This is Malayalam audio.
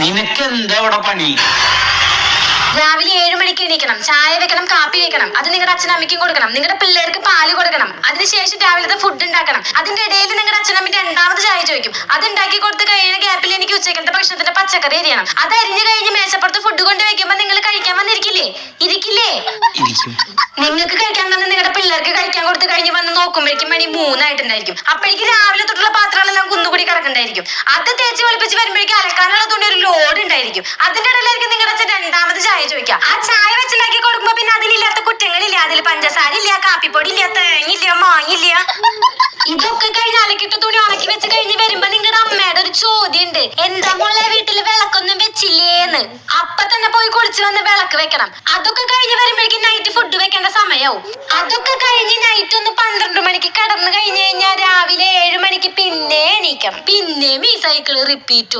നിനക്ക് എന്താ ഇവിടെ പണി? രാവിലെ 7 മണിക്ക് എണീക്കണം, ചായ വെക്കണം, കാപ്പി വെക്കണം, അത് നിങ്ങളുടെ അച്ഛനമ്മയ്ക്കും കൊടുക്കണം, നിങ്ങളുടെ പിള്ളേർക്ക് പാല് കൊടുക്കണം, അതിനുശേഷം രാവിലത്തെ ഫുഡ് ഉണ്ടാക്കണം. അതിന്റെ ഇടയിൽ നിങ്ങളുടെ അച്ഛനമ്മ രണ്ടാമത് ചായ ചോദിക്കും. അത് ഉണ്ടാക്കി കൊടുത്ത് കഴിയുന്ന ഗ്യാപ്പിൽ എനിക്ക് ഉച്ചക്കലത്തെ ഭക്ഷണത്തിന്റെ പച്ചക്കറി അരിയണം. അത് അരിഞ്ഞു കഴിഞ്ഞ് മേശപ്പുറത്ത് ഫുഡ് കൊണ്ട് വെക്കുമ്പോ നിങ്ങൾ കഴിക്കാൻ വന്നിരിക്കില്ലേ? ഇരിക്കില്ലേ? നിങ്ങൾക്ക് കഴിക്കാൻ തന്നെ നിങ്ങളുടെ പിള്ളേർക്ക് കഴിക്കാൻ കൊടുത്ത് കഴിഞ്ഞ് വന്ന് നോക്കുമ്പോഴേക്കും മണി 3 ആയിട്ടുണ്ടായിരിക്കും. അപ്പോഴേക്കും രാവിലെ തൊട്ടുള്ള പാത്രങ്ങളെല്ലാം കുന്നുകൂടി കിടക്കണ്ടായിരിക്കും. അത് തേച്ച് വെളുപ്പിച്ച് വരുമ്പോഴേക്കും അലക്കാനുള്ള തുണി ഒരു ലോഡ് ഉണ്ടായിരിക്കും. അതിന്റെ ഇടയിലായിരിക്കും നിങ്ങളുടെ അച്ഛൻ രണ്ടാമത് ചായ ചോദിക്കാം. ആ ചായ വെച്ചുണ്ടാക്കി കൊടുക്കുമ്പോ പിന്നെ അതിലില്ലാത്ത കുറ്റങ്ങളില്ല. അതിൽ പഞ്ചസാര ഇല്ല, കാപ്പിപ്പൊടി ഇല്ല, തേങ്ങില്ല, മാങ്ങില്ല. ഇതൊക്കെ കഴിഞ്ഞ് അലക്കിട്ട് തുണി ഉണക്കി വെച്ച് കഴിഞ്ഞ് വരുമ്പോ നിങ്ങളുടെ അമ്മയുടെ ഒരു ചോദ്യം ഉണ്ട്, എന്താ മോളെ വീട്ടില് വിളക്കൊന്നും വെച്ചില്ലേന്ന്. അപ്പൊ തന്നെ പോയി കുളിച്ച് വന്ന് വിളക്ക് വെക്കണം. അതൊക്കെ കഴിഞ്ഞ് വരുമ്പോഴേക്കും നൈറ്റ് ഫുഡ് വെക്കേണ്ട സമയവും. അതൊക്കെ കഴിഞ്ഞ് നൈറ്റ് ഒന്ന് 12 മണിക്ക് കിടന്നു കഴിഞ്ഞ് കഴിഞ്ഞാൽ രാവിലെ 7 മണിക്ക് പിന്നെ എണീക്കണം. പിന്നെയും ഈ സൈക്കിള് റിപ്പീറ്റ്.